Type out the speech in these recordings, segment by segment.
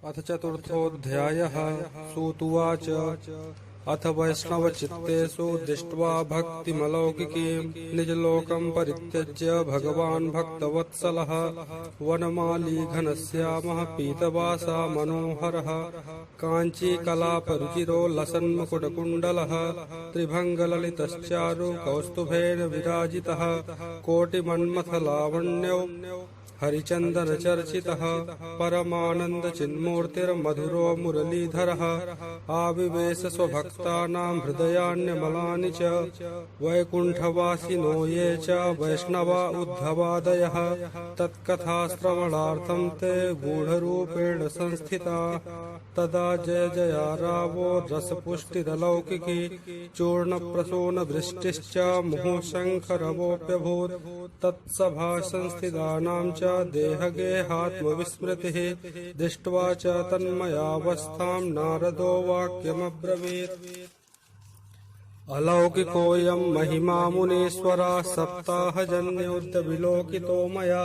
अथ चतुर्थोऽध्यायः। सूत उवाच अथ वैष्णवचित्तेषु दृष्ट्वा भक्तिमलौकिकीं निजलोकं परित्यज्य भगवान् भक्तवत्सलः वनमाली घनश्यामः पीतवासा मनोहरः काञ्चीकलापरुचिरो लसन्मुकुटकुण्डलः त्रिभङ्गललितश्चारु कौस्तुभेन विराजितः कोटिमन्मथलावण्यो हरिचंदन चर्चितः परमानंद चिन्मूर्तिर्मधुरो मुरलीधरः आविवेश स्वभक्तानां हृदयान्यमलानि च वैकुण्ठवासिनो ये च वैष्णवा उद्धवादयः तत्कथाश्रवणार्थं ते गूढरूपेण संस्थिता। तदा जय जया रावो रसपुष्टिरलौकिकी चूर्णप्रसून वृष्टिश्च मुहुशङ्खरवोऽप्यभूत् तत्सभा संस्थितानां च देहगेहात्मविस्मृतिः दृष्ट्वा च तन्मयावस्थां नारदो वाक्यमब्रवीत्। अलौकिकोऽयं महिमा मुनीश्वरा सप्ताहजन्योऽद्य मया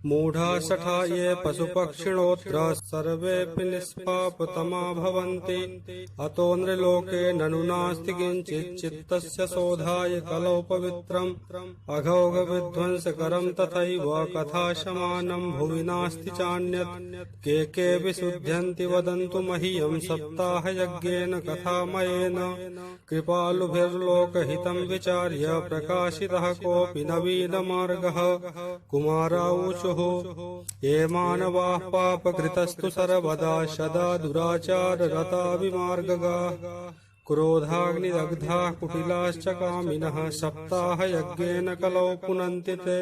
मूढ़ा शठा ये पशुपक्षिणोऽत्र सर्वेऽपि निष्पापतमा भवन्ति अतो नृलोके ननु नास्ति किञ्चित् चित्तस्य शोधाय कलौ पवित्रम् अघौघविध्वंसकरं तथैव कथाशमानं भुवि नास्ति चान्यत् के विशुध्यन्ति वदन्तु मह्यं सप्ताहयज्ञेन कथामयेन कृपालुभिर्लोकहितं विचार्य प्रकाशितः कोऽपि नवीनमार्गः। कुमाराऊचुः ये मानवाः पापकृतस्तु सर्वदा सदा दुराचाररता विमार्गगाः क्रोधाग्निदग्धाः कुटिलाश्च कामिनः सप्ताहयज्ञेन कलौ पुनन्ति ते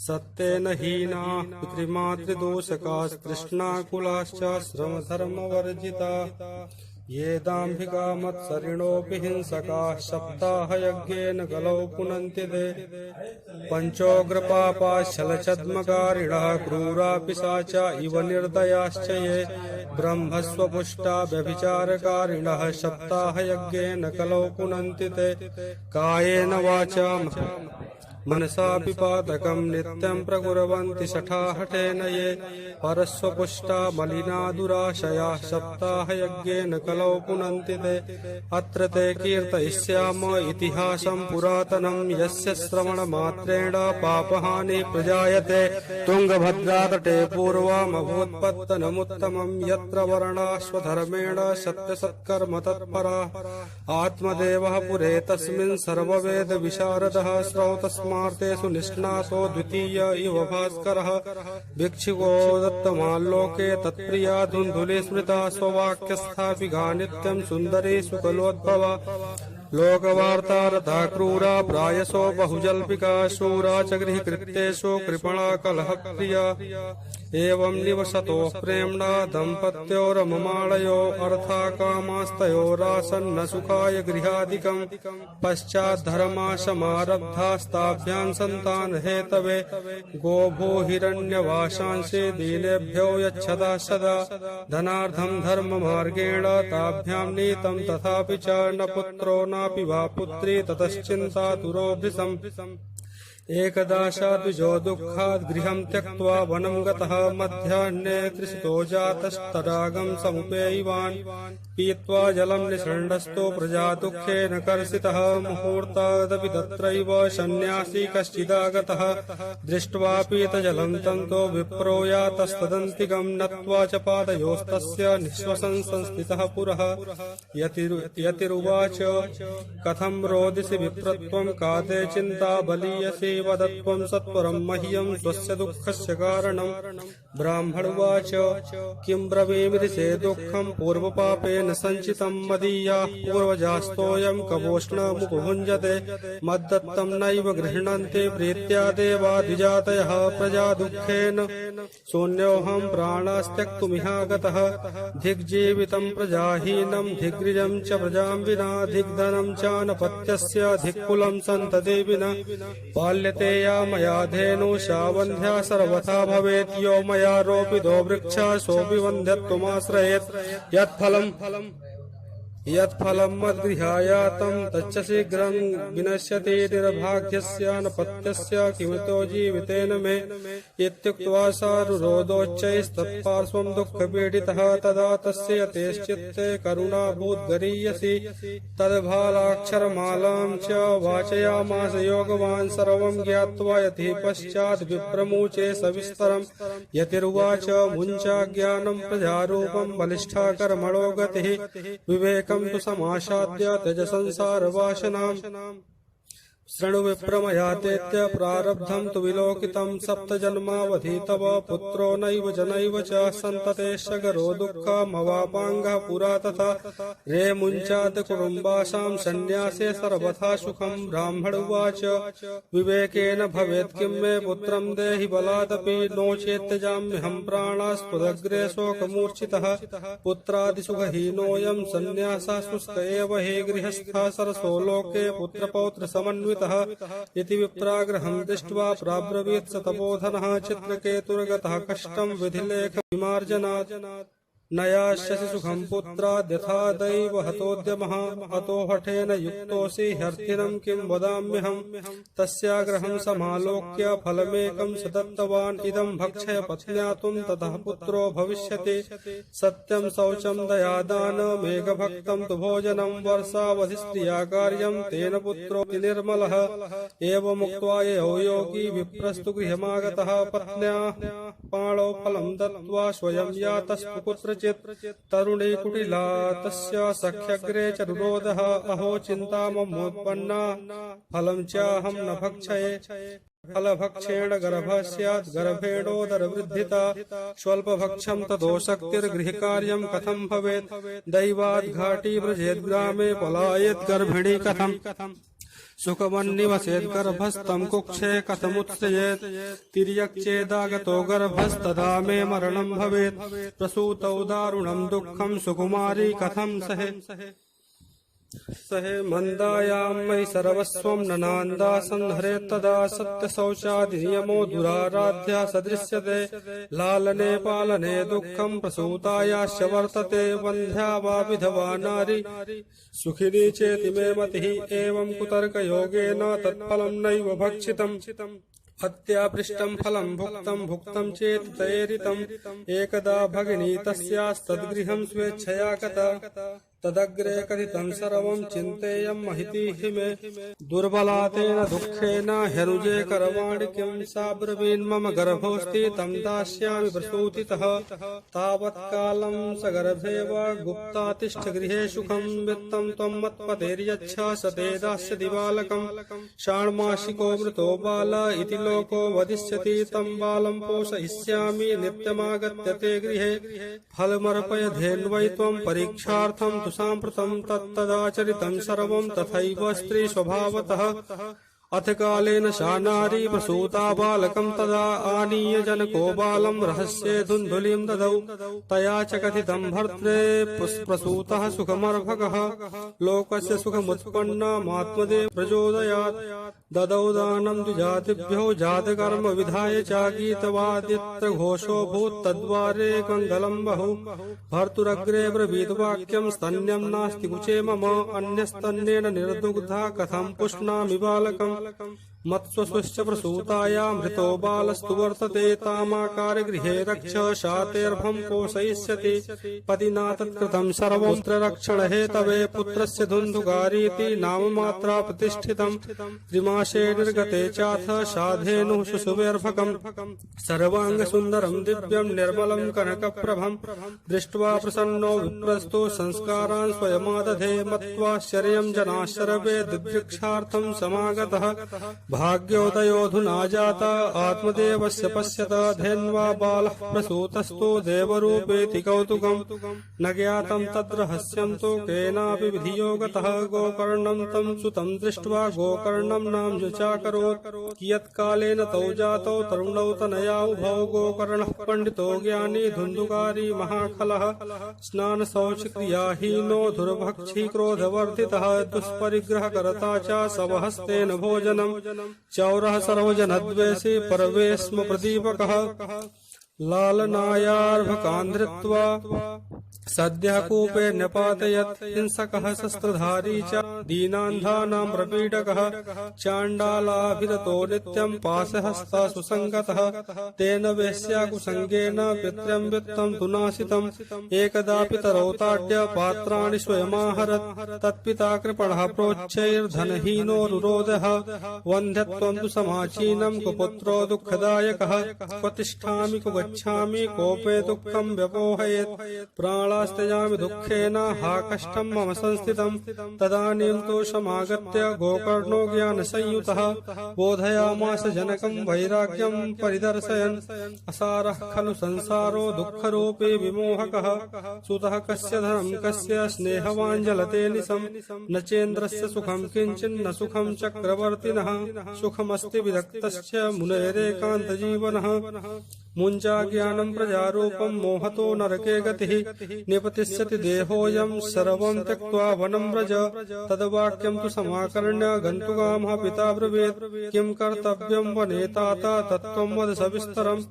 सत्तेन हीनाः पितृमातृदोषकास्तृष्णाकुलाश्च श्रमधर्मवर्जिताः ये दाम्भिका मत्सरिणोऽपि हिंसकाः सप्ताहयज्ञेन कलौ पुनन्ति ते पञ्चोग्रपापाश्चलछद्मकारिणः क्रूरा पिशाचा इव निर्दयाश्च ये ब्रह्मस्वपुष्टा व्यभिचारकारिणः सप्ताहयज्ञेन कलौ पुनन्ति ते कायेन वाचा मनसापि पातकं नित्यं प्रकुर्वन्ति शठाहठेन ये परस्वपुष्टा मलिना दुराशयाः सप्ताहयज्ञेन कलौ पुनन्ति ते अत्र ते कीर्तयिष्याम इतिहासं पुरातनं यस्य श्रवणमात्रेण पापहानिः प्रजायते तुङ्गभद्रातटे पूर्वमभूत्पत्तनमुत्तमं यत्र वर्णाश्वधर्मेण सत्यसत्कर्म तत्पराः आत्मदेवः पुरे तस्मिन् सर्ववेदविशारदः स्रौतस्मार्तेषु निष्णातो द्वितीय इव भास्करः भिक्षुको दत्तमाल्लोके तत्प्रिया धुन्धुली स्मृता स्ववाक्यस्थापि गा नित्यं सुन्दरी सुकलोद्भवा लोकवार्तारता क्रूरा प्रायसो बहुजल्पिका शूरा च गृहकृत्येषु कृपणा कलहप्रिया एवं निवसतो प्रेम्णा दम्पत्योरममालयो अर्थाकामास्तयोरासन्न सुखाय गृहादिकम् पश्चाद्धर्माशमारब्धास्ताभ्यां सन्तान हेतवे गोभूहिरण्यवाशांसि दीनेभ्यो यच्छता सदा धनार्थं धर्ममार्गेण ताभ्यां नीतं तथापि च न पुत्रो नापि वा पुत्री ततश्चिन्तातुरोऽभृशम् एकदा द्विजो दुःखात् गृहं त्यक्त्वा वनं गतः मध्याह्ने तृषितो जातस्तडागं समुपेयिवान् पीत्वा जलं निषण्डस्तो प्रजा दुःखेन कर्षितः मुहूर्तादपि तत्रैव सन्न्यासी कश्चिदागतः दृष्ट्वा पीतजलं तन्तो विप्रो यातस्तदन्तिकं नत्वा च पादयोस्तस्य निःश्वसन् संस्थितः पुरः यतिरुवाच कथं रोदिसि विप्रत्वं का ते चिन्ता बलीयसि वदत्वं सत्वरं मह्यं स्वस्य दुःखस्य कारणम् ब्राह्मणोवाच किं ब्रवीमि से दुःखं पूर्वपापेन सञ्चितं मदीयाः पूर्वजास्तोऽयं कवोष्णमुपभुञ्जते मद्दत्तं नैव गृह्णन्ति प्रीत्या देवा द्विजातयः प्रजा दुःखेन शून्योऽहं प्राणास्त्यक्तुमिहागतः धिग्जीवितं प्रजाहीनं धिग्गृजं च प्रजां विना धिग्धनं च नपत्यस्य धिक्कुलं सन्तति विना पाल्यते या मया धेनुषा वन्ध्या सर्वथा भवेत् यो मया रोपितो वृक्षः सोऽपि वन्ध्यत्वमाश्रयेत् यत्फलम् यत्फलं मद्गृहायातं तच्च शीघ्रं विनश्यति निर्भाग्यस्य नपत्यस्य किमितो जीवितेन मे इत्युक्त्वा सारुरोधोच्चैस्तत्पार्श्वं दुःखपीडितः तदा तस्य यथेश्चित्ते करुणाभूद्गरीयसी तद्भालाक्षरमालां च वाचयामास योगवान् सर्वं ज्ञात्वा यति पश्चात् विप्रमुचे सविस्तरं यतिर्वाच मुञ्चाज्ञानं प्रजारूपं बलिष्ठा कर्मणो गतिः विवेकं तु समाशाद्य त्यज संसार वासनाम् शृणु विप्रमयातेत्य प्रारब्धं तु विलोकितं सप्त जन्मावधि तव पुत्रो नैव जनैव च सन्ततेश्चगरो दुःखमवापाङ्गः पुरा तथा रे मुञ्चात् कुटुम्बासां सन्न्यासे सर्वथा सुखं ब्राह्मण उवाच विवेकेन भवेत् किं मे पुत्रं देहि बलादपि नो चेत्यजाम्यहं प्राणास्पदग्रे शोकमूर्छितः पुत्रादिसुखहीनोऽयं सन्न्यासः शुष्क एव हि गृहस्थः सरसो लोके पुत्रपौत्रसमन्वितः इति विप्राग्रहं दृष्ट्वा प्राब्रवीत् स तपोधनः चित्रकेतुर्गतः कष्टं विधिलेख विमार्जनात् न यास्यसि सुखं पुत्राद् यथा दैव हतोद्यमः अतो हठेन युक्तोऽसि ह्यर्थिनं किं वदाम्यहम् तस्याग्रहं समालोक्य फलमेकं स दत्तवान् इदं भक्षय पत्न्यातुं ततः पुत्रो भविष्यति सत्यं शौचं दयादानमेकभक्तं तु भोजनं वर्षावधि स्त्रिया कार्यं तेन पुत्रो निर्मलः एवमुक्त्वा ययो योगी विप्रस्तु गृहमागतः पत्न्या पाणौ फलं दत्त्वा स्वयं यातस्तु कुत्रचित् तरुणी कुटिला तस्य सख्यग्रे च रुरोधः अहो चिन्ता ममोत्पन्ना फलं चाहं न भक्षये फलभक्षेण गर्भः स्यात् गर्भेणोदरवृद्धिता स्वल्पभक्षं ततो शक्तिर्गृहकार्यं कथं भवेत् दैवात् घाटी व्रजेत् ग्रामे पलायेत् गर्भिणी कथम् सुखमन्निवसेत् गर्भस्थं कुक्षे कथमुत्सृजेत् तिर्यक्चेदागतो गर्भस्तदा मे मरणं भवेत् प्रसूतौ दारुणं दुःखं सुकुमारी कथं सहे मन्दायां मयि सर्वस्वं ननान्दा संहरेत्तदा सत्यशौचादिनियमो दुराराध्या सदृश्यते लालने पालने दुःखं प्रसूतायाश्च वर्तते वन्ध्या वा विधवा नारी सुखिनी चेति मे मतिः एवं कुतर्कयोगेन तत्फलं नैव भक्षितम् हत्यापृष्टं फलं भुक्तं चेत् तैरितम् एकदा भगिनी तस्यास्तद्गृहं स्वेच्छया गता तदग्रे कथितं सर्वं चिन्तेयं महितिः मे दुर्बलातेन दुःखेन ह्यनुजे करवाणि किं सा ब्रवीन् मम गर्भोऽस्ति तं दास्यामि प्रसूतितः तावत्कालं स गर्भे वा गुप्ता तिष्ठ गृहे सुखं वित्तं त्वं मत्पतेर्यच्छ स ते दास्यति बालकं षाण्मासिको मृतो बाल इति लोको वदिष्यति तं बालं पोषयिष्यामि नित्यमागत्य ते गृहे फलमर्पयधेन्वै त्वं परीक्षार्थं साम्प्रतं तत्तदाचरितं सर्वं तथैव स्त्री स्वभावतः अथ कालेन सा नारी प्रसूता बालकं तदा आनीय जनको बालं रहस्ये धुन्धुलिं ददौ तया च कथितं भर्त्रे प्रसूतः सुखमर्भकः लोकस्य सुखमुत्पन्नमात्मदेव प्रचोदयात् ददौ दानं द्विजातिभ्यो जातकर्म विधाय चागीतवादित्र घोषो भूत् तद्वारे कङ्गलं बहु भर्तुरग्रे ब्रवीत् वाक्यं स्तन्यं नास्ति कुचे मम अन्यस्तन्येन निर्दुग्धा कथं पुष्णामि बालकम् मत्स्वश्च प्रसूताया मृतो बालस्तु वर्तते तामाकार गृहे रक्ष शातेर्भं पोषयिष्यति पतिना तत्कृतं सर्वत्र रक्षण हेतवे पुत्रस्य धुन्धुकारीति नाम मात्रा प्रतिष्ठितं त्रिमासे निर्गते चाथ साधेनुः शुशुभेर्भकम् सर्वांग सुन्दरं दिव्यं निर्मलं कनकप्रभं दृष्ट्वा प्रसन्नो विप्रस्तु संस्कारान् स्वयमादधे मत्वाश्चर्यं जनाः सर्वे दिदृक्षार्थं समागतः भाग्योदयोऽधुना जाता आत्मदेवस्य पश्यत धेन्वा बालः प्रसूतस्तु देवरूपेति कौतुकम् न ज्ञातं तद्रहस्यं तु केनापि विधियो गतः गोकर्णं तं सुतं दृष्ट्वा गोकर्णं नाम चाकरोत् कियत्कालेन तौ जातौ तरुणौ तनया उभौ गोकर्णः पण्डितो ज्ञानी धुन्धुकारी महाखलः स्नानशौचक्रियाहीनो धुर्भक्षी क्रोधवर्धितः दुष्परिग्रहकर्ता च स्वहस्तेन भोजनम् चौरः सर्वजनद्वेषी पर्वे स्म प्रदीपकः लालनायार्भकान् धृत्वा सद्यः कूपे न्यपातयत् हिंसकः शस्त्रधारी च दीनान्धानां प्रपीडकः चाण्डालाभिरतो नित्यं पाशहस्तः सुसङ्गतः तेन वेश्याकुसङ्गेन पितरं वित्तं तु नाशितम् एकदा पितरौताड्य पात्राणि स्वयमाहरत् तत्पिता कृपणः प्रोच्चैर्धनहीनो रुरोधः वन्ध्यत्वं तु समाचीनं कुपुत्रो दुःखदायकः क्व तिष्ठामि क्व गच्छामि कोपे दुःखं व्यपोहयेत् प्राणास्त्यजामि दुःखेन हा कष्टं मम संस्थितम् तदानीं तोषमागत्य गोकर्णो ज्ञानसंयुतः बोधयामास जनकं वैराग्यं परिदर्शयन् असारः खलु संसारो दुःखरूपी विमोहकः सुतः कस्य धनं कस्य स्नेहवाञ्जलते निशम् न चेन्द्रस्य सुखं किञ्चिन्न सुखं चक्रवर्तिनः सुखमस्ति विदग्धस्य मुनेरेकान्तजीवनः मुञ्चा ज्ञानं प्रजारूपं मोहतो नरके गतिः निपतिष्यति देहोऽयं सर्वं त्यक्त्वा वनं व्रज तद्वाक्यं तु समाकर्ण्य गन्तुकामः पिता ब्रवीत् किं कर्तव्यं वने तात तत्त्वं वद सविस्तरम्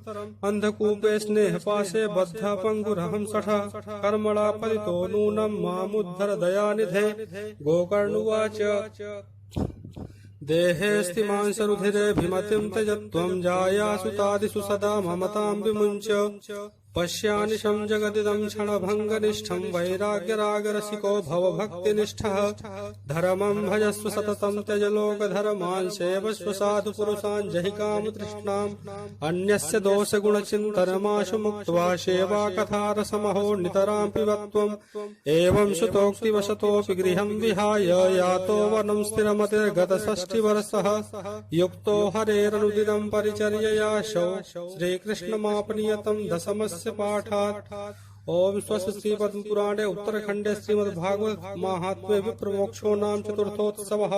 अन्धकूपे स्नेहपाशे बद्धः पङ्गुरहं सठः कर्मणा पतितो नूनं मामुद्धर दयानिधे गोकर्णुवाच देहेऽस्ति मांसरुधिरेऽभिमतिं त्यजत्वं जायासु तादिषु सदा ममतां विमुञ्च पश्यानिशं जगदिदं क्षणभङ्गनिष्ठं वैराग्यरागरसिको भवभक्तिनिष्ठः धर्मं भजस्व सततं त्यज लोकधर्मान् सेवस्व साधुपुरुषान् जहि कामतृष्णाम् अन्यस्य दोषगुणचिन्तनमाशु मुक्त्वा सेवा कथारसमहो नितरां पिबत्वम् एवं श्रुतोक्तिवशतोऽपि गृहं विहाय यातो वनं स्थिरमतिर्गतषष्टिवर्षः युक्तो हरेरनुदिनं परिचर्ययाशौ श्रीकृष्णमापनीयतं दशमस्य पाठात् ओम स्वस्ति श्री पद्म पुराणे उत्तरखंडे श्रीमद् भागवत महात्म्ये विप्रमोक्षो नाम चतुर्थोत्सवः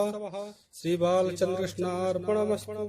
श्री बालचंद्र कृष्णार्पणमस्तु।